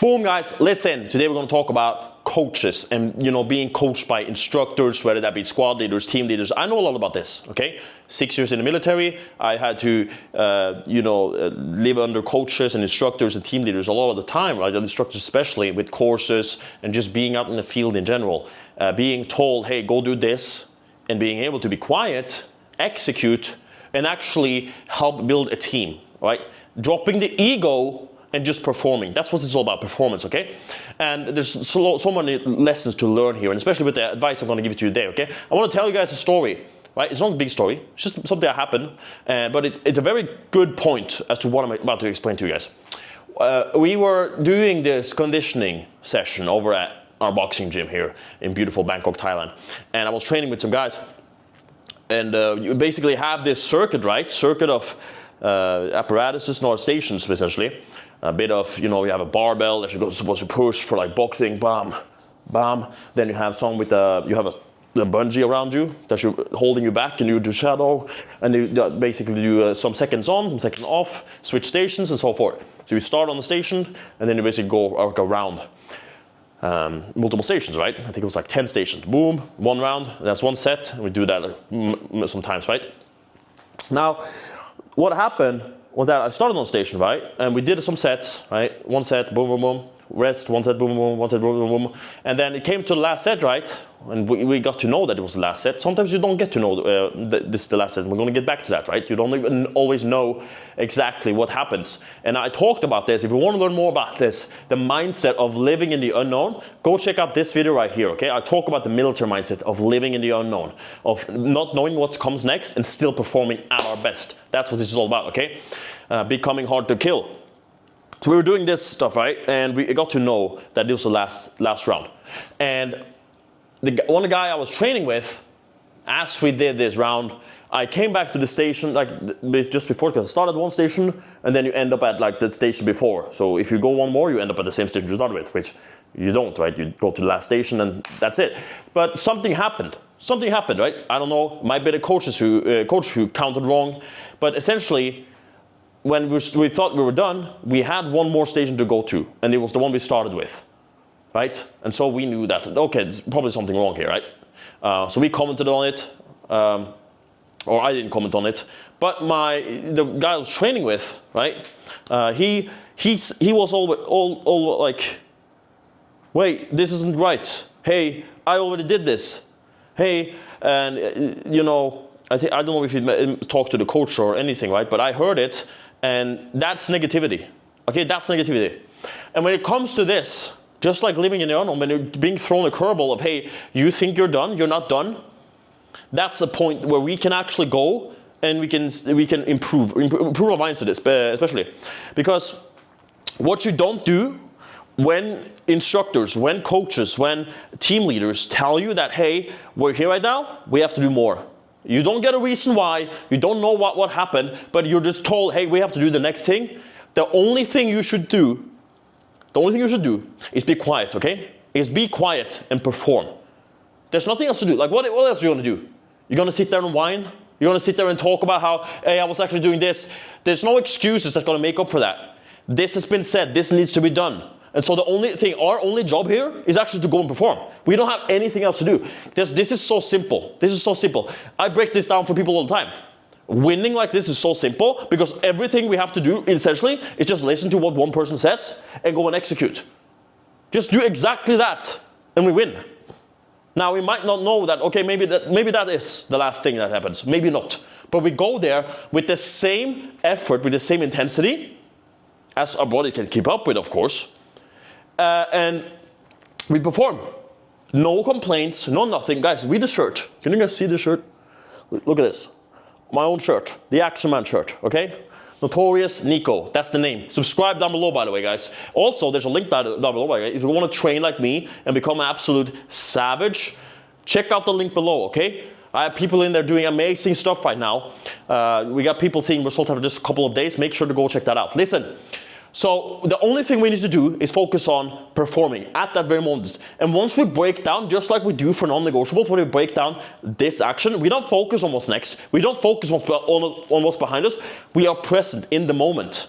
Boom, guys, listen. Today we're going to talk about coaches and, being coached by instructors, whether that be squad leaders, team leaders. I know a lot about this, okay? 6 years in the military, I had to, live under coaches and instructors and team leaders a lot of the time, right? Instructors especially with courses and just being out in the field in general. Being told, hey, go do this, and being able to be quiet, execute, and actually help build a team, right? Dropping the ego and just performing. That's what it's all about, performance, okay? And there's so many lessons to learn here, and especially with the advice I'm going to give you today, okay? I want to tell you guys a story, right? It's not a big story, it's just something that happened, but it's a very good point as to what I'm about to explain to you guys. We were doing this conditioning session over at our boxing gym here in beautiful Bangkok, Thailand, and I was training with some guys, and you basically have this circuit, right? Circuit of apparatuses, not stations, essentially. A bit of, you have a barbell that you're supposed to push for like boxing, bam, bam. Then you have some with you have a bungee around you that you're holding you back, and you do shadow, and you basically do some seconds on, some seconds off, switch stations, and so forth. So you start on the station, and then you basically go around multiple stations, right? I think it was like 10 stations. Boom, one round, that's one set, and we do that sometimes, right? Now, what happened was that I started on station, right? And we did some sets, right? One set, boom, boom, boom. Rest, one set, boom, boom, one set, boom, boom, boom. And then it came to the last set, right? And we got to know that it was the last set. Sometimes you don't get to know this is the last set. We're going to get back to that, right? You don't even always know exactly what happens. And I talked about this. If you want to learn more about this, the mindset of living in the unknown, go check out this video right here, okay? I talk about the military mindset of living in the unknown, of not knowing what comes next and still performing at our best. That's what this is all about, okay? Becoming hard to kill. So we were doing this stuff, right? And we got to know that this was the last round. And one guy I was training with, as we did this round, I came back to the station like just before, because I started one station and then you end up at like the station before. So if you go one more, you end up at the same station you started with, which you don't, right? You go to the last station and that's it. But something happened. Something happened, right? I don't know. Might be the coach who counted wrong, but essentially, when we thought we were done, we had one more station to go to, and it was the one we started with, right? And so we knew that, okay, there's probably something wrong here, right? So we commented on it, or I didn't comment on it, but the guy I was training with, right? He was all like, wait, this isn't right. Hey, I already did this. Hey, and I don't know if he talked to the coach or anything, right? But I heard it. And that's negativity, okay? That's negativity. And when it comes to this, just like living in the unknown, when you're being thrown a curveball of, hey, you think you're done, you're not done, that's a point where we can actually go and we can improve our mindset, especially. Because what you don't do when instructors, when coaches, when team leaders tell you that, hey, we're here right now, we have to do more. You don't get a reason why, you don't know what happened, but you're just told, hey, we have to do the next thing. The only thing you should do is be quiet, okay? Is be quiet and perform. There's nothing else to do. Like, what else are you going to do? You're going to sit there and whine? You're going to sit there and talk about how, hey, I was actually doing this. There's no excuses that's going to make up for that. This has been said. This needs to be done. And so our only job here is actually to go and perform. We don't have anything else to do. This is so simple. This is so simple. I break this down for people all the time. Winning like this is so simple because everything we have to do essentially is just listen to what one person says and go and execute. Just do exactly that and we win. Now we might not know that, okay, maybe that is the last thing that happens. Maybe not. But we go there with the same effort, with the same intensity as our body can keep up with, of course. And we perform. No complaints, no nothing. Guys, read the shirt. Can you guys see the shirt? Look at this. My own shirt. The Action Man shirt, okay? Notorious Nico. That's the name. Subscribe down below, by the way, guys. Also, there's a link down below, by the way. If you want to train like me and become an absolute savage, check out the link below, okay? I have people in there doing amazing stuff right now. We got people seeing results after just a couple of days. Make sure to go check that out. Listen. So the only thing we need to do is focus on performing at that very moment. And once we break down, just like we do for non-negotiables, when we break down this action, we don't focus on what's next. We don't focus on what's behind us. We are present in the moment.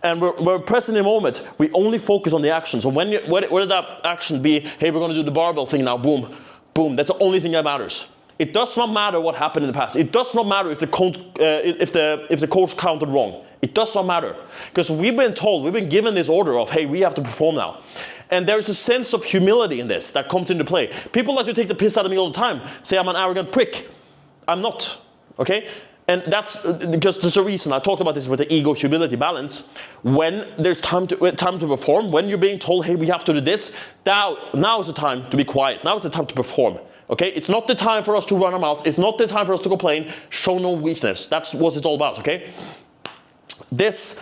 And we're present in the moment. We only focus on the action. So whether that action be, hey, we're going to do the barbell thing now, boom, boom. That's the only thing that matters. It does not matter what happened in the past. It does not matter if the coach counted wrong. It does not matter. Because we've been given this order of, hey, we have to perform now. And there's a sense of humility in this that comes into play. People like to take the piss out of me all the time, say I'm an arrogant prick. I'm not, okay? And that's because there's a reason. I talked about this with the ego-humility balance. When there's time to perform, when you're being told, hey, we have to do this, now is the time to be quiet. Now is the time to perform. Okay? It's not the time for us to run our mouths. It's not the time for us to complain. Show no weakness. That's what it's all about, okay? This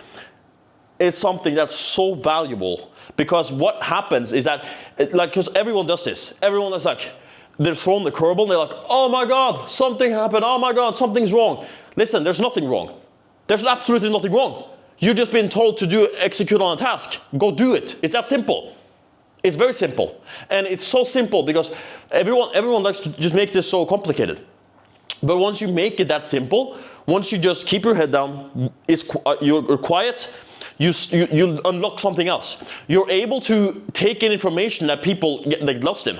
is something that's so valuable because what happens is that, because everyone does this. Everyone is like, they're throwing the curveball and they're like, oh my God, something happened. Oh my God, something's wrong. Listen, there's nothing wrong. There's absolutely nothing wrong. You've just been told to execute on a task. Go do it. It's that simple. It's very simple. And it's so simple because everyone likes to just make this so complicated. But once you make it that simple, once you just keep your head down, you're quiet, you unlock something else. You're able to take in information that people get lost in.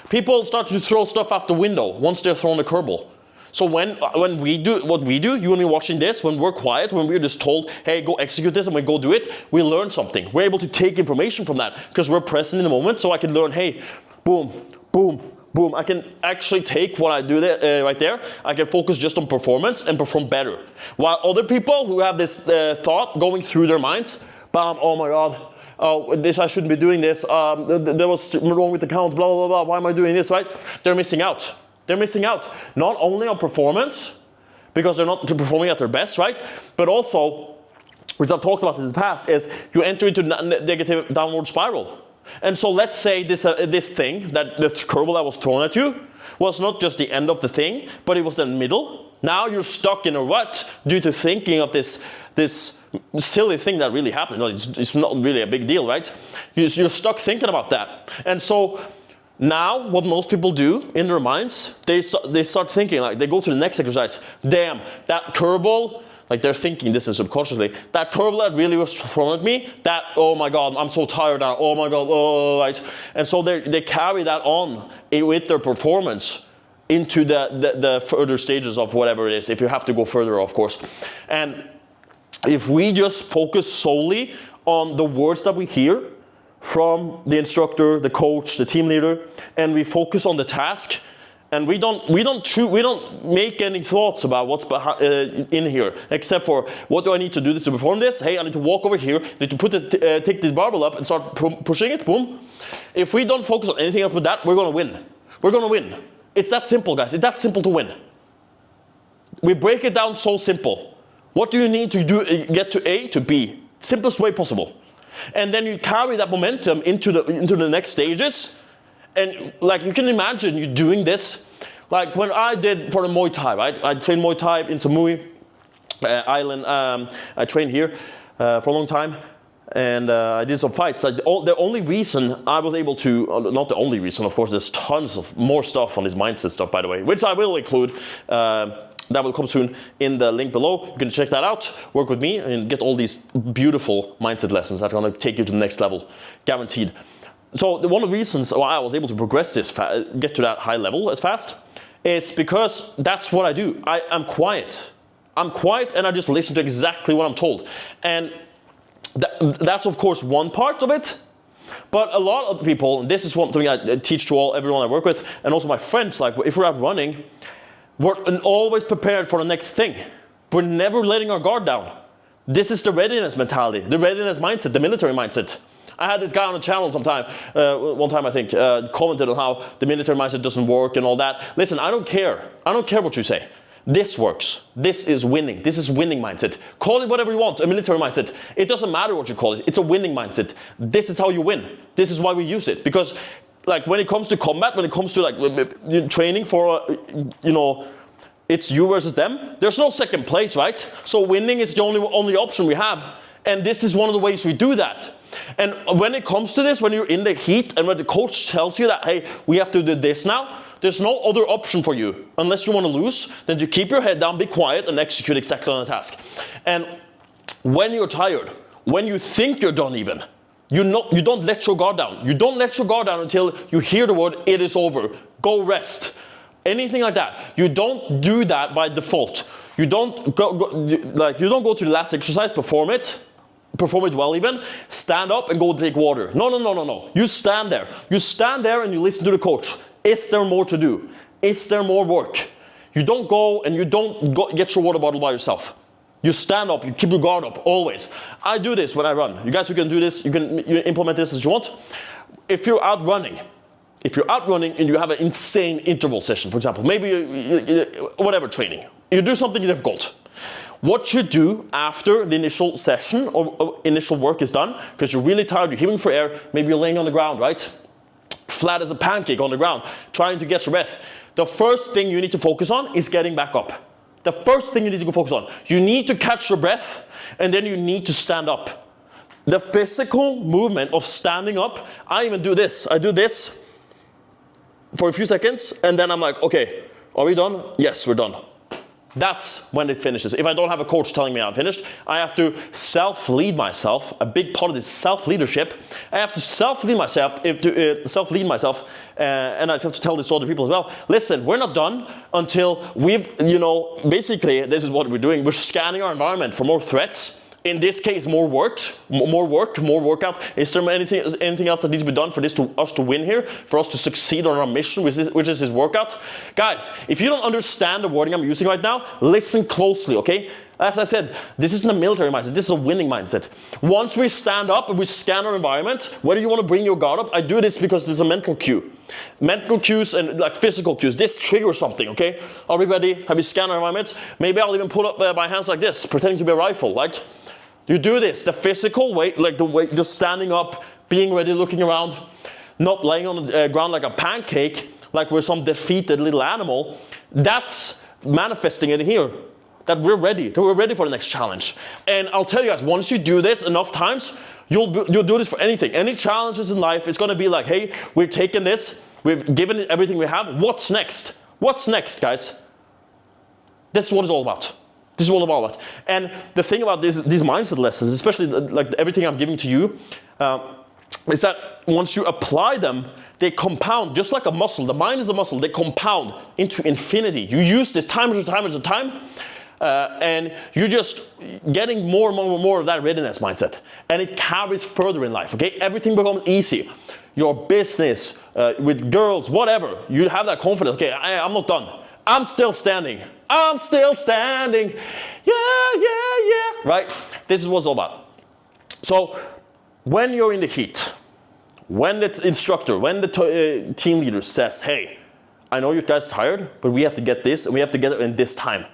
People start to throw stuff out the window once they're thrown a curveball. So when we do what we do, you and me watching this, when we're quiet, when we're just told, hey, go execute this, and we go do it, we learn something. We're able to take information from that because we're present in the moment. So I can learn, hey, boom, boom, boom. I can actually take what I do there, right there. I can focus just on performance and perform better. While other people who have this thought going through their minds, bam, oh my God. Oh, I shouldn't be doing this. There was wrong with the count, blah, blah, blah. Why am I doing this, right? They're missing out. They're missing out. Not only on performance, because they're not performing at their best, right? But also, which I've talked about in the past, is you enter into negative downward spiral. And so let's say this thing, that the curveball that was thrown at you, was not just the end of the thing, but it was the middle. Now you're stuck in a rut due to thinking of this silly thing that really happened. No, it's not really a big deal, right? You're stuck thinking about that. And so now what most people do in their minds, they start thinking, like they go to the next exercise. Damn, that curveball, like they're thinking this is subconsciously, that curveball that really was thrown at me, that, oh my God, I'm so tired now, oh my God, oh, right? And so they carry that on with their performance into the further stages of whatever it is, if you have to go further, of course. And if we just focus solely on the words that we hear from the instructor, the coach, the team leader, and we focus on the task, and we don't make any thoughts about what's in here, except for what do I need to do to perform this? Hey, I need to walk over here, I need to take this barbell up and start pushing it. Boom. If we don't focus on anything else but that, we're gonna win. We're gonna win. It's that simple, guys. It's that simple to win. We break it down so simple. What do you need to do get to A to B? Simplest way possible. And then you carry that momentum into the next stages. And like you can imagine you doing this, like when I did for the Muay Thai, right? I trained Muay Thai in Samui Island. I trained here for a long time. And I did some fights. Like the only reason I was able to, not the only reason, of course, there's tons of more stuff on this mindset stuff, by the way, which I will include. That will come soon in the link below. You can check that out, work with me, and get all these beautiful mindset lessons that are going to take you to the next level, guaranteed. So one of the reasons why I was able to progress this, get to that high level as fast, is because that's what I do. I'm quiet. I'm quiet and I just listen to exactly what I'm told. And that's of course one part of it. But a lot of people, and this is one thing I teach to everyone I work with, and also my friends, like if we're out running, we're always prepared for the next thing. We're never letting our guard down. This is the readiness mentality, the readiness mindset, the military mindset. I had this guy on the channel one time I think, commented on how the military mindset doesn't work and all that. Listen, I don't care. I don't care what you say. This works. This is winning. This is winning mindset. Call it whatever you want, a military mindset. It doesn't matter what you call it. It's a winning mindset. This is how you win. This is why we use it. Because like when it comes to combat, when it comes to like training for, it's you versus them. There's no second place, right? So winning is the only option we have. And this is one of the ways we do that. And when it comes to this, when you're in the heat and when the coach tells you that, hey, we have to do this now, there's no other option for you. Unless you want to lose, then you keep your head down, be quiet, and execute exactly on the task. And when you're tired, when you think you're done even, you don't let your guard down. You don't let your guard down until you hear the word, it is over, go rest. Anything like that. You don't do that by default. You don't you don't go to the last exercise, perform it well even, stand up and go take water. No. You stand there. You stand there and you listen to the coach. Is there more to do? Is there more work? You don't go and you don't get your water bottle by yourself. You stand up, you keep your guard up, always. I do this when I run. You guys who can do this, you implement this as you want. If you're out running and you have an insane interval session, for example, maybe whatever training, you do something difficult. What you do after the initial session or initial work is done, because you're really tired, you're heaving for air, maybe you're laying on the ground, right? Flat as a pancake on the ground, trying to get your breath. The first thing you need to focus on is getting back up. The first thing you need to focus on. You need to catch your breath, and then you need to stand up. The physical movement of standing up, I even do this. I do this for a few seconds, and then I'm like, okay, are we done? Yes, we're done. That's when it finishes. If I don't have a coach telling me I'm finished, I have to self-lead myself. A big part of this self-leadership. I have to self-lead myself, and I have to tell this to other people as well. Listen, we're not done until we've, basically, this is what we're doing. We're scanning our environment for more threats. In this case, more workout. Is there anything else that needs to be done for us to win here? For us to succeed on our mission, which is this workout? Guys, if you don't understand the wording I'm using right now, listen closely, okay? As I said, this isn't a military mindset, this is a winning mindset. Once we stand up and we scan our environment, whether you want to bring your guard up, I do this because there's a mental cue. Mental cues and like physical cues, this triggers something, okay? Are we ready? Have we scanned our environment? Maybe I'll even put up my hands like this, pretending to be a rifle, like. You do this, the physical way, like the way, just standing up, being ready, looking around, not laying on the ground like a pancake, like we're some defeated little animal. That's manifesting in here, that we're ready for the next challenge. And I'll tell you guys, once you do this enough times, you'll do this for anything. Any challenges in life, it's gonna be like, hey, we've taken this, we've given it everything we have, what's next? What's next, guys? That's what it's all about. This is all about. And the thing about these mindset lessons, especially like everything I'm giving to you, is that once you apply them, they compound just like a muscle. The mind is a muscle. They compound into infinity. You use this time after time, and you're just getting more and more of that readiness mindset. And it carries further in life, okay? Everything becomes easy. Your business, with girls, whatever. You have that confidence. Okay, I'm not done. I'm still standing. I'm still standing. Yeah. Right? This is what it's all about. So when you're in the heat, when the instructor, when the team leader says, hey, I know you guys are tired, but we have to get this and we have to get it in this time.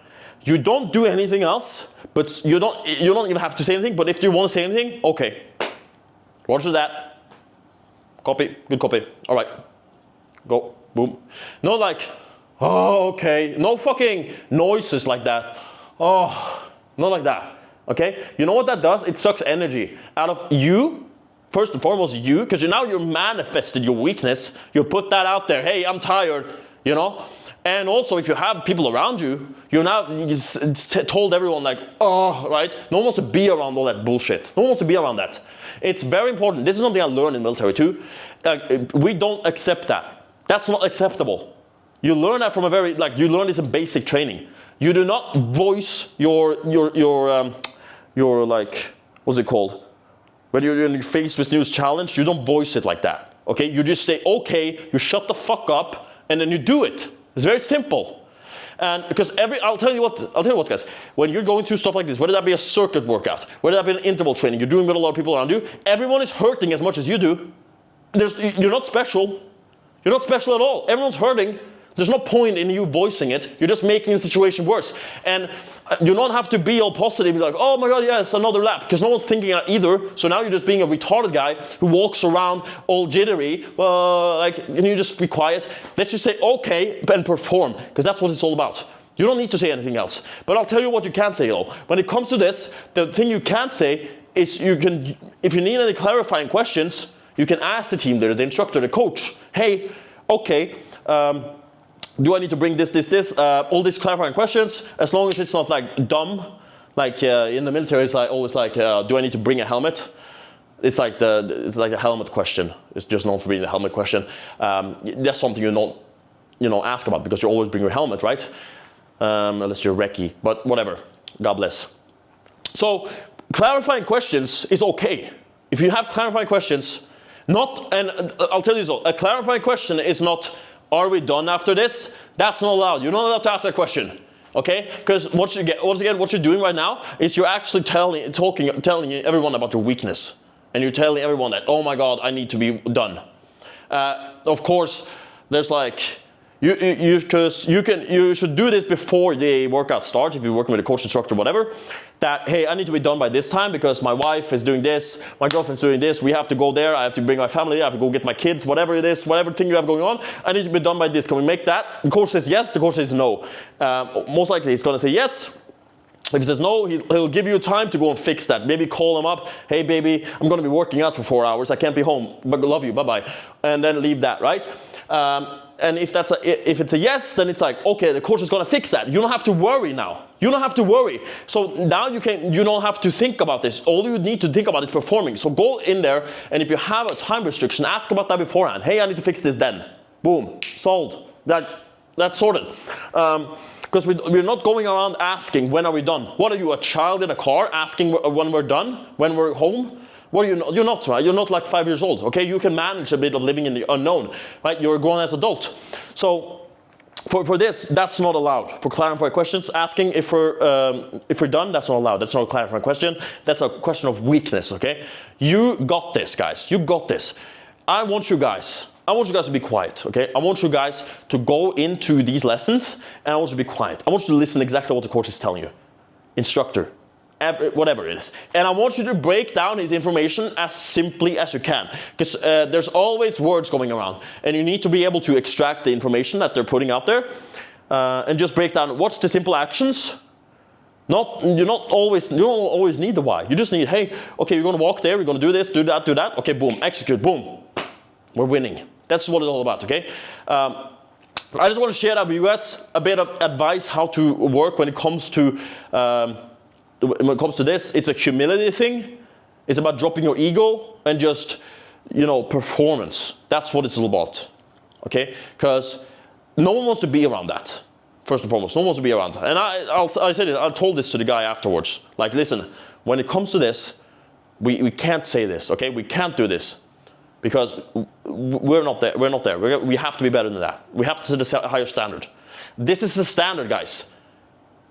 You don't do anything else, but you don't even have to say anything, but if you want to say anything, okay. Roger that. Copy, good copy. All right. Go, boom. No like, oh, okay. No fucking noises like that. Oh, not like that. Okay? You know what that does? It sucks energy out of you. First and foremost, you, because now you're manifested your weakness. You put that out there. Hey, I'm tired. And also, if you have people around you, you told everyone like, oh, right? No one wants to be around all that bullshit. No one wants to be around that. It's very important. This is something I learned in the military too. We don't accept that. That's not acceptable. You learn that from you learn this in basic training. You do not voice your what's it called? When you're faced with new challenge, you don't voice it like that. Okay? You just say, okay, you shut the fuck up, and then you do it. It's very simple. And because I'll tell you what, guys, when you're going through stuff like this, whether that be a circuit workout, whether that be an interval training, you're doing with a lot of people around you, everyone is hurting as much as you do. You're not special. You're not special at all. Everyone's hurting. There's no point in you voicing it. You're just making the situation worse. And you don't have to be all positive, be like, oh my God, yes, another lap, because no one's thinking that either. So now you're just being a retarded guy who walks around all jittery. Can you just be quiet? Let's just say okay and perform, because that's what it's all about. You don't need to say anything else. But I'll tell you what you can say though. When it comes to this, the thing you can't say is if you need any clarifying questions, you can ask the team leader, the instructor, the coach, hey, okay, do I need to bring this, all these clarifying questions, as long as it's not like dumb, Like in the military, it's like always like, do I need to bring a helmet? It's like a helmet question. It's just known for being the helmet question. That's something you don't, ask about because you always bring your helmet, right? Unless you're recce, but whatever. God bless. So clarifying questions is okay. If you have clarifying questions, and I'll tell you so, a clarifying question is not, are we done after this? That's not allowed. You're not allowed to ask that question. Okay? Because what you're doing right now is you're actually telling everyone about your weakness. And you're telling everyone that, oh my God, I need to be done. Of course, there's like, you should do this before the workout starts, if you're working with a coach, instructor, whatever, that, hey, I need to be done by this time because my wife is doing this, my girlfriend's doing this, we have to go there, I have to bring my family, I have to go get my kids, whatever it is, whatever thing you have going on, I need to be done by this. Can we make that? The coach says yes, the coach says no. Most likely he's gonna say yes. If he says no, he'll give you time to go and fix that. Maybe call him up. Hey, baby, I'm going to be working out for 4 hours. I can't be home, but love you. Bye-bye. And then leave that, right? And if it's a yes, then it's like, okay, the coach is going to fix that. You don't have to worry now. You don't have to worry. So now you don't have to think about this. All you need to think about is performing. So go in there, and if you have a time restriction, ask about that beforehand. Hey, I need to fix this then. Boom. Solved. That's sorted. Because we're not going around asking, when are we done? What are you, a child in a car asking when we're done, when we're home? What are you? You're not, right? You're not like 5 years old, okay? You can manage a bit of living in the unknown, right? You're a grown-ass adult. So for this, that's not allowed. For clarifying questions, asking if we're done, that's not allowed. That's not a clarifying question. That's a question of weakness, okay? You got this, guys. You got this. I want you guys to be quiet, okay? I want you guys to go into these lessons, and I want you to be quiet. I want you to listen exactly what the coach is telling you. Instructor, whatever it is. And I want you to break down his information as simply as you can. Because there's always words going around. And you need to be able to extract the information that they're putting out there. And just break down what's the simple actions. You don't always need the why. You just need, hey, okay, you're going to walk there. You're going to do this, do that, do that. Okay, boom, execute, boom. We're winning. That's what it's all about, okay? I just want to share that with you guys a bit of advice how to work when it comes to this. It's a humility thing. It's about dropping your ego and just, performance. That's what it's all about, okay? Because no one wants to be around that. First and foremost, no one wants to be around that. And I told this to the guy afterwards. Like, listen, when it comes to this, we can't say this, okay? We can't do this. Because we're not there. We're not there. We have to be better than that. We have to set a higher standard. This is the standard, guys.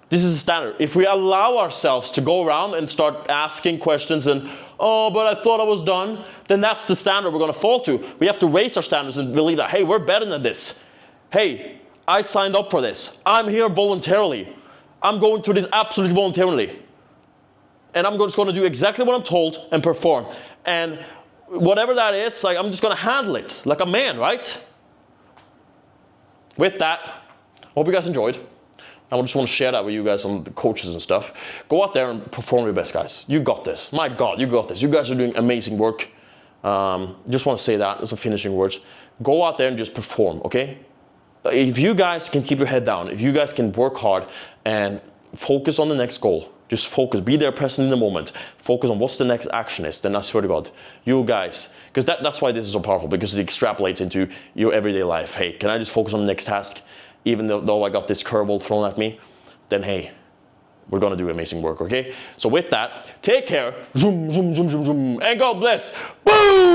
This is the standard. If we allow ourselves to go around and start asking questions and, oh, but I thought I was done, then that's the standard we're going to fall to. We have to raise our standards and believe that, hey, we're better than this. Hey, I signed up for this. I'm here voluntarily. I'm going through this absolutely voluntarily. And I'm just going to do exactly what I'm told and perform. And whatever that is, like, I'm just going to handle it like a man, right? With that, I hope you guys enjoyed. I just want to share that with you guys on the coaches and stuff. Go out there and perform your best, guys. You got this. My God, you got this. You guys are doing amazing work. Just want to say that as some finishing words. Go out there and just perform, okay? If you guys can keep your head down, if you guys can work hard and focus on the next goal, just focus, be there present in the moment, focus on what's the next action is, then I swear to God, you guys, because that's why this is so powerful, because it extrapolates into your everyday life. Hey, can I just focus on the next task, even though I got this curveball thrown at me? Then hey, we're gonna do amazing work, okay? So with that, take care, zoom, zoom, zoom, zoom, zoom, and God bless. Boom!